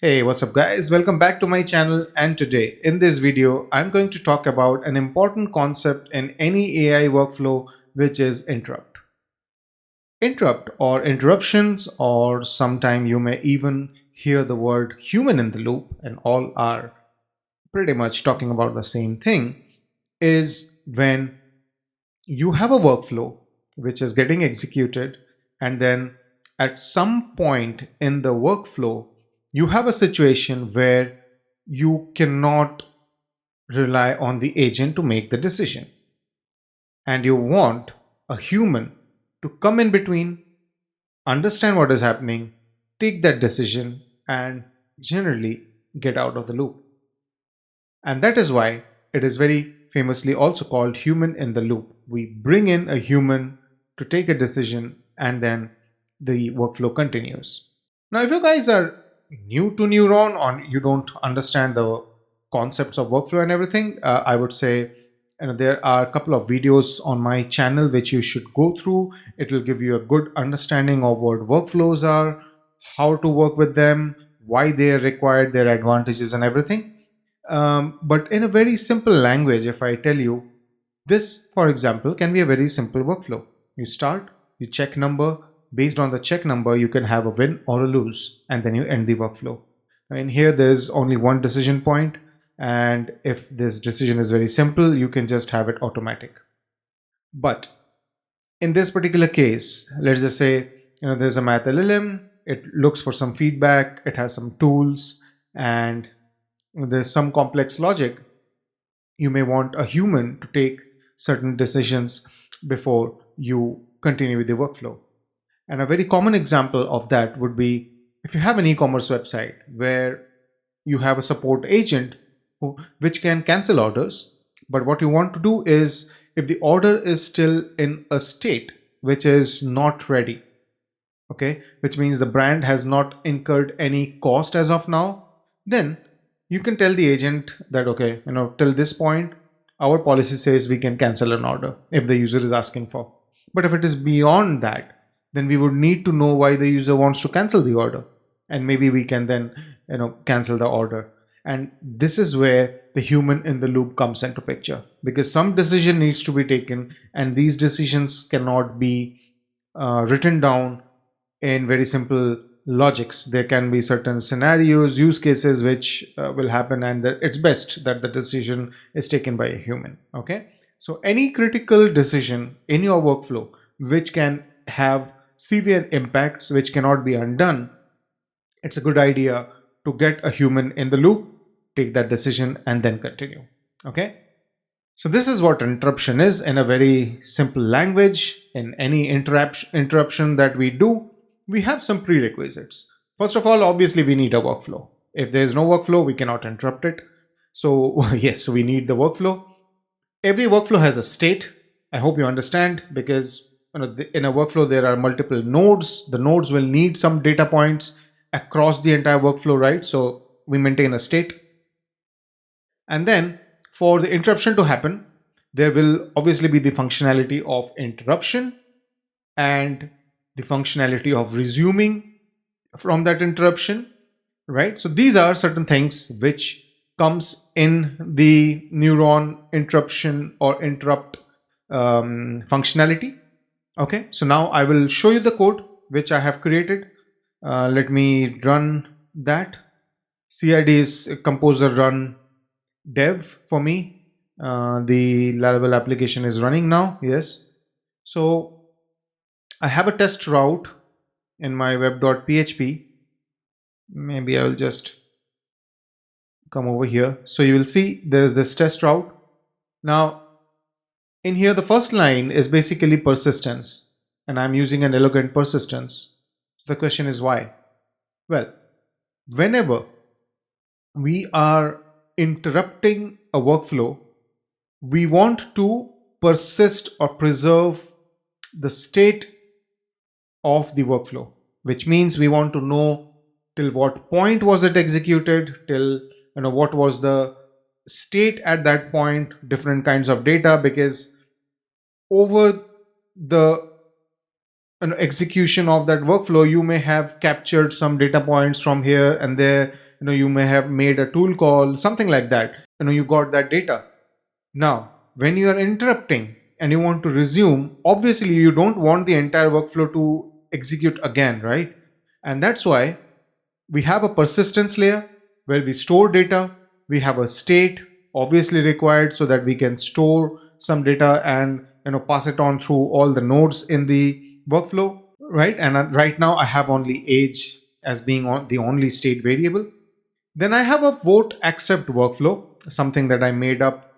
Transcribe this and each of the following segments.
Hey, what's up guys? Welcome back to my channel, and today in this video I'm going to talk about an important concept in any AI workflow, which is interrupt. Interrupt or interruptions, or sometime you may even hear the word human in the loop, and all are pretty much talking about the same thing, is when you have a workflow which is getting executed, and then at some point in the workflow you have a situation where you cannot rely on the agent to make the decision, and you want a human to come in between, understand what is happening, take that decision, and generally get out of the loop. And that is why it is very famously also called human in the loop. We bring in a human to take a decision, and then the workflow continues. Now, if you guys are new to Neuron or you don't understand the concepts of workflow and everything, I would say there are a couple of videos on my channel which you should go through. It will give you a good understanding of what workflows are, how to work with them, why they are required, their advantages, and everything. But in a very simple language, if I tell you this, for example, can be a very simple workflow. You start, you check number. Based on the check number, you can have a win or a lose, and then you end the workflow. And here there's only one decision point, and if this decision is very simple, you can just have it automatic. But in this particular case, let's just say there's a math LLM. It looks for some feedback. It has some tools, and there's some complex logic. You may want a human to take certain decisions before you continue with the workflow. And a very common example of that would be if you have an e-commerce website where you have a support agent which can cancel orders. But what you want to do is, if the order is still in a state which is not ready, okay, which means the brand has not incurred any cost as of now, then you can tell the agent that, okay, till this point, our policy says we can cancel an order if the user is asking for. But if it is beyond that, then we would need to know why the user wants to cancel the order. And maybe we can then, cancel the order. And this is where the human in the loop comes into picture, because some decision needs to be taken, and these decisions cannot be written down in very simple logics. There can be certain scenarios, use cases which will happen, and it's best that the decision is taken by a human. Okay, so any critical decision in your workflow which can have severe impacts which cannot be undone, it's a good idea to get a human in the loop, take that decision, and then continue. Okay, so this is what interruption is in a very simple language. In any interruption that we do, we have some prerequisites. First of all, obviously we need a workflow. If there is no workflow, we cannot interrupt it. So yes, we need the workflow. Every workflow has a state. I hope you understand, because in a workflow there are multiple nodes. The nodes will need some data points across the entire workflow, right? So we maintain a state. And then for the interruption to happen, there will obviously be the functionality of interruption and the functionality of resuming from that interruption, right? So these are certain things which comes in the Neuron interruption or interrupt functionality. Okay, so now I will show you the code which I have created. Let me run that. CID is composer run dev for me. The Laravel application is running now. Yes. So I have a test route in my web.php. Maybe I will just come over here. So you will see there's this test route. Now in here, the first line is basically persistence, and I'm using an elegant persistence. The question is why? Well, whenever we are interrupting a workflow, we want to persist or preserve the state of the workflow, which means we want to know till what point was it executed, till what was the state at that point, different kinds of data, because over the execution of that workflow you may have captured some data points from here and there, you may have made a tool call, something like that. You got that data. Now, when you are interrupting and you want to resume, obviously you don't want the entire workflow to execute again, right? And that's why we have a persistence layer where we store data. We have a state obviously required so that we can store some data and pass it on through all the nodes in the workflow, right? And right now I have only age as being the only state variable. Then I have a vote accept workflow, something that I made up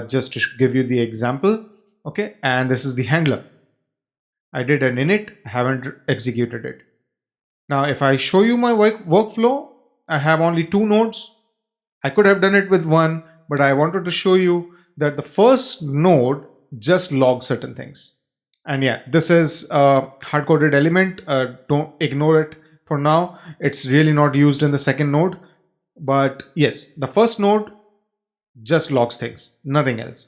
just to give you the example. Okay, and this is the handler. I did an init, haven't executed it. Now, if I show you my workflow, I have only 2 nodes. I could have done it with 1, but I wanted to show you that the first node just logs certain things. And yeah, this is a hard-coded element. Don't ignore it for now. It's really not used in the second node. But yes, the first node just logs things, nothing else.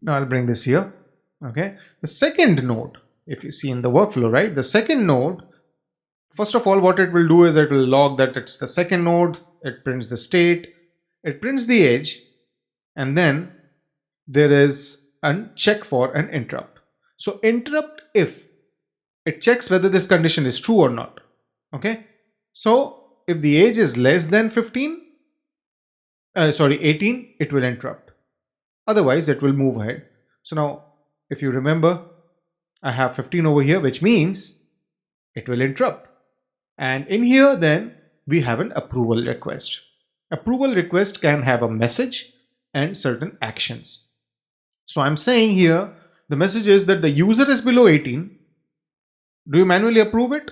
Now I'll bring this here. Okay. The second node, if you see in the workflow, right? The second node, first of all, what it will do is it will log that it's the second node. It prints the state, it prints the age, and then there is a check for an interrupt. So interrupt if it checks whether this condition is true or not. Okay. So if the age is less than 18, it will interrupt. Otherwise, it will move ahead. So now, if you remember, I have 15 over here, which means it will interrupt. And in here, then, we have an approval request. Approval request can have a message and certain actions. So I'm saying here, the message is that the user is below 18. Do you manually approve it?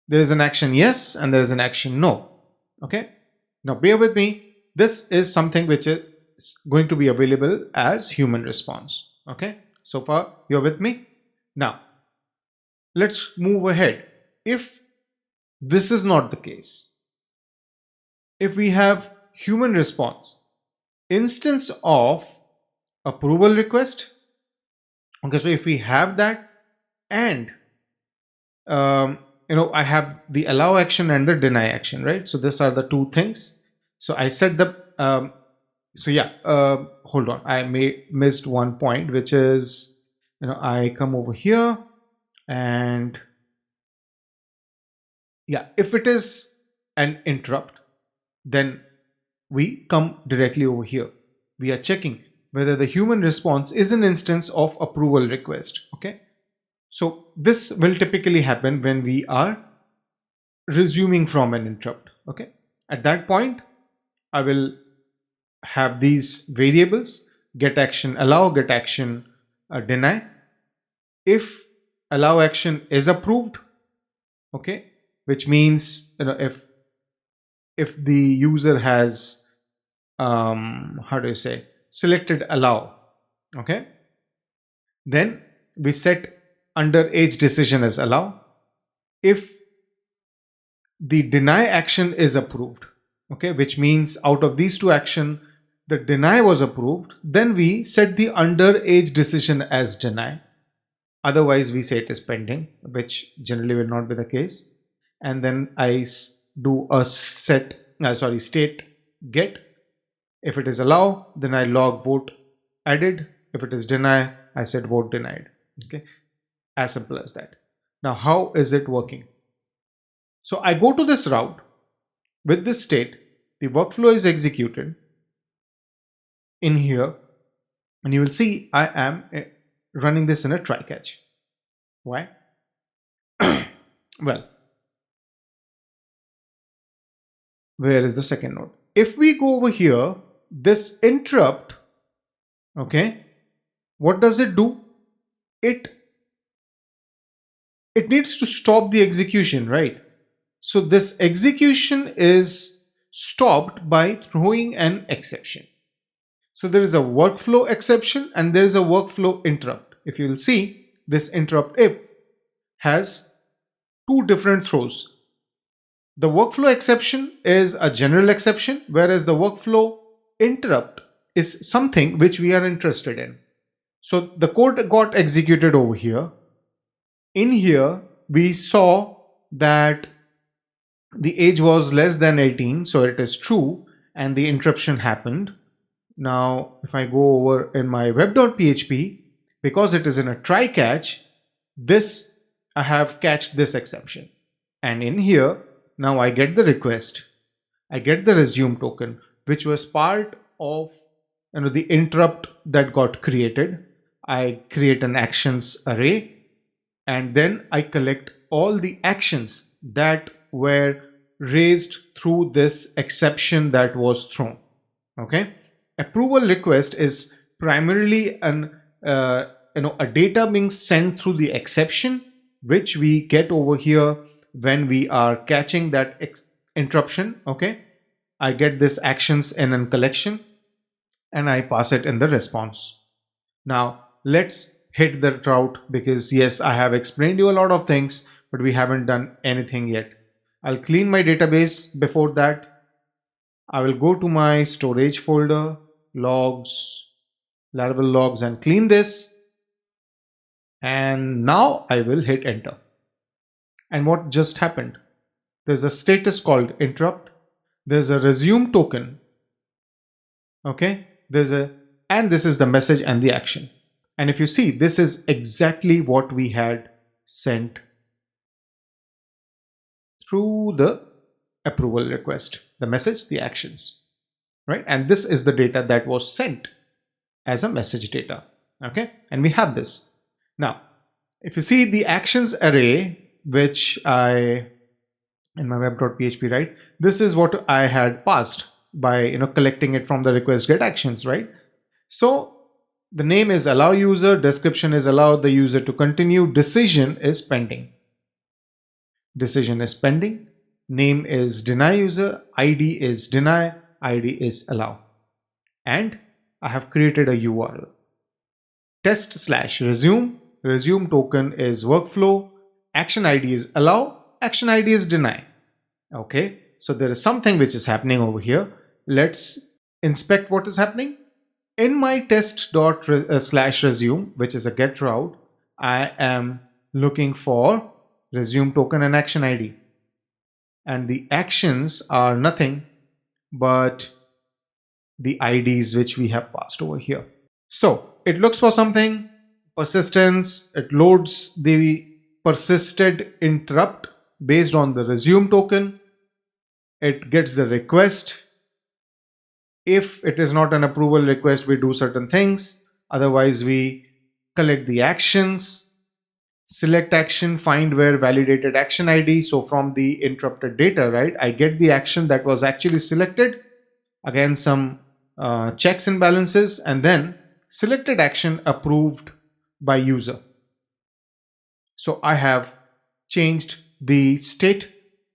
There is an action yes, and there is an action no. Okay. Now bear with me. This is something which is going to be available as human response. Okay. So far you're with me. Now let's move ahead. If this is not the case, if we have human response, instance of approval request. Okay. So if we have that and I have the allow action and the deny action, right? So these are the 2 things. So I said the, hold on. I missed one point, which is, I come over here and yeah, if it is an interrupt, then we come directly over here. We are checking whether the human response is an instance of approval request. Okay. So this will typically happen when we are resuming from an interrupt. Okay. At that point, I will have these variables: get action allow, get action deny. If allow action is approved, okay, which means if the user has selected allow, okay, then we set under age decision as allow. If the deny action is approved, okay, which means out of these 2 actions, the deny was approved, then we set the under age decision as deny. Otherwise, we say it is pending, which generally will not be the case. And then I do a state get. If it is allow, then I log vote added. If it is deny, I set vote denied. Okay. As simple as that. Now, how is it working? So I go to this route with this state, the workflow is executed in here, and you will see I am running this in a try catch. Why? Well, where is the second node? If we go over here, this interrupt, okay, what does it do? It needs to stop the execution, right? So this execution is stopped by throwing an exception. So there is a workflow exception and there is a workflow interrupt. If you will see, this interruptIf has 2 different throws. The workflow exception is a general exception, whereas the workflow interrupt is something which we are interested in. So the code got executed over here. In here, we saw that the age was less than 18, so it is true, and the interruption happened. Now, if I go over in my web.php, because it is in a try catch, this I have catched this exception. And in here, now I get the request. I get the resume token, which was part of the interrupt that got created. I create an actions array, and then I collect all the actions that were raised through this exception that was thrown. Okay, approval request is primarily a data being sent through the exception, which we get over here when we are catching that interruption. Okay, I get this actions in a collection and I pass it in the response. Now let's hit the route, because yes, I have explained you a lot of things, but we haven't done anything yet. I'll clean my database. Before that, I will go to my storage folder, logs, Laravel logs, and clean this. And now I will hit enter. And what just happened? There's a status called interrupt. There's a resume token. Okay. And this is the message and the action. And if you see, this is exactly what we had sent through the approval request, the message, the actions, right? And this is the data that was sent as a message data. Okay. And we have this. Now, if you see the actions array, which I, in my web.php, right? This is what I had passed by, collecting it from the request get actions, right? So the name is allow user, description is allow the user to continue, decision is pending. Decision is pending, name is deny user, ID is deny, ID is allow. And I have created a URL. Test/resume, resume token is workflow, action ID is allow, action ID is deny. Okay, so there is something which is happening over here. Let's inspect what is happening. In my test./resume, which is a get route, I am looking for resume token and action ID. And the actions are nothing but the IDs which we have passed over here. So it looks for something, persistence, it loads the persisted interrupt based on the resume token. It gets the request. If it is not an approval request, we do certain things. Otherwise, we collect the actions, select action, find where validated action ID. So from the interrupted data, right, I get the action that was actually selected. Again, some checks and balances, and then selected action approved by user. So I have changed the state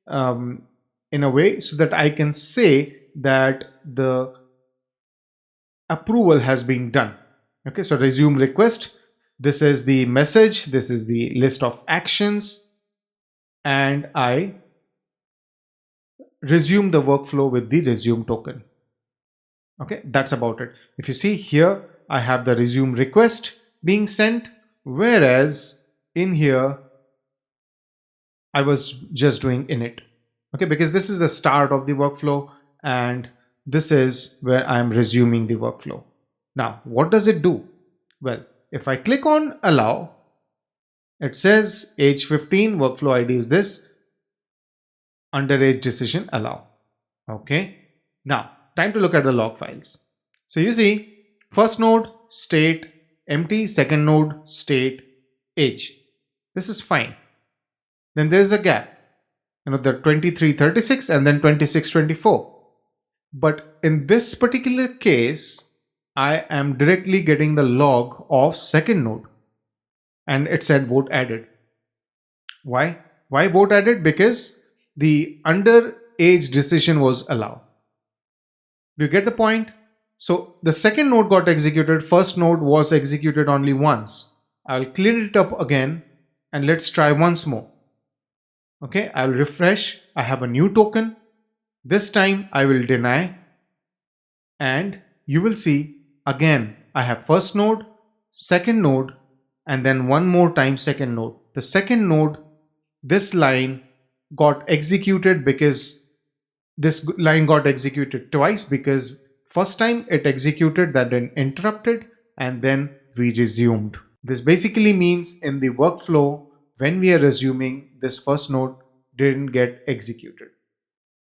in a way so that I can say that the approval has been done. Okay, so resume request. This is the message. This is the list of actions. And I resume the workflow with the resume token. Okay, that's about it. If you see here, I have the resume request being sent, whereas in here, I was just doing init. Okay, because this is the start of the workflow and this is where I'm resuming the workflow. Now, what does it do? Well, if I click on allow, it says age 15, workflow ID is this, underage decision allow. Okay, now time to look at the log files. So you see, first node state empty, second node state age. This is fine. Then there is a gap, the 2336 and then 2624. But in this particular case, I am directly getting the log of second node and it said vote added. Why? Why vote added? Because the underage decision was allowed. Do you get the point? So the second node got executed, first node was executed only once. I'll clear it up again and let's try once more. Okay, I'll refresh. I have a new token. This time I will deny and you will see again I have first node, second node, and then one more time second node. The second node, this line got executed because this line got executed twice, because first time it executed, that then interrupted, and then we resumed. This basically means in the workflow, when we are resuming, this first node didn't get executed.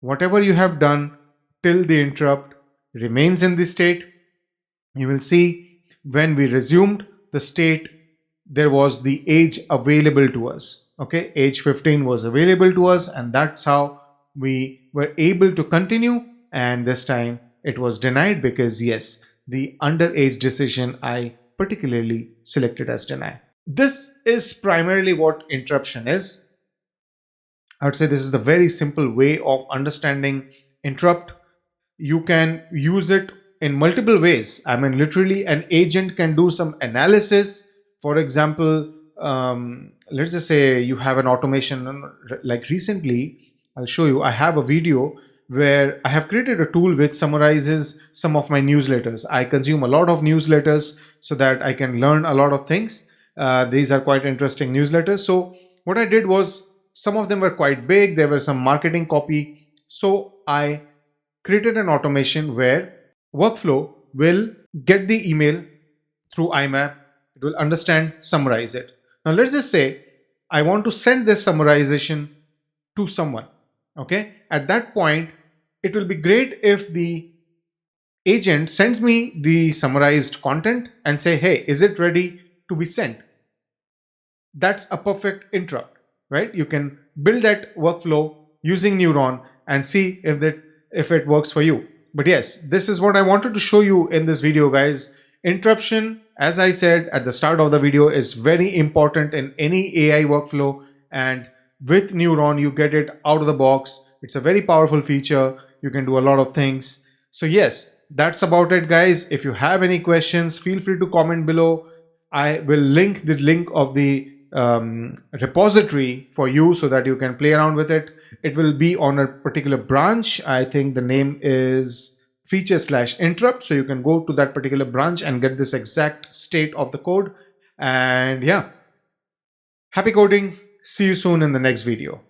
Whatever you have done till the interrupt remains in the state. You will see when we resumed the state, there was the age available to us. Okay, age 15 was available to us, and that's how we were able to continue. And this time it was denied because, yes, the underage decision I particularly selected as deny. This is primarily what interruption is. I would say this is the very simple way of understanding interrupt. You can use it in multiple ways. I mean, literally, an agent can do some analysis. For example, let's just say you have an automation, like recently, I'll show you. I have a video where I have created a tool which summarizes some of my newsletters. I consume a lot of newsletters so that I can learn a lot of things. These are quite interesting newsletters. So, what I did was, some of them were quite big, there were some marketing copy. So, I created an automation where workflow will get the email through IMAP, it will understand, summarize it. Now let's just say I want to send this summarization to someone. Okay, at that point, it will be great if the agent sends me the summarized content and say, hey, is it ready to be sent? That's a perfect interrupt, right? You can build that workflow using Neuron and see if it works for you. But yes, this is what I wanted to show you in this video, guys. Interruption, as I said at the start of the video, is very important in any AI workflow, and with Neuron you get it out of the box. It's a very powerful feature. You can do a lot of things. So yes, that's about it, guys. If you have any questions, feel free to comment below. I will link of the repository for you so that you can play around with it. It will be on a particular branch. I think the name is feature/interrupt. So you can go to that particular branch and get this exact state of the code. And yeah, happy coding. See you soon in the next video.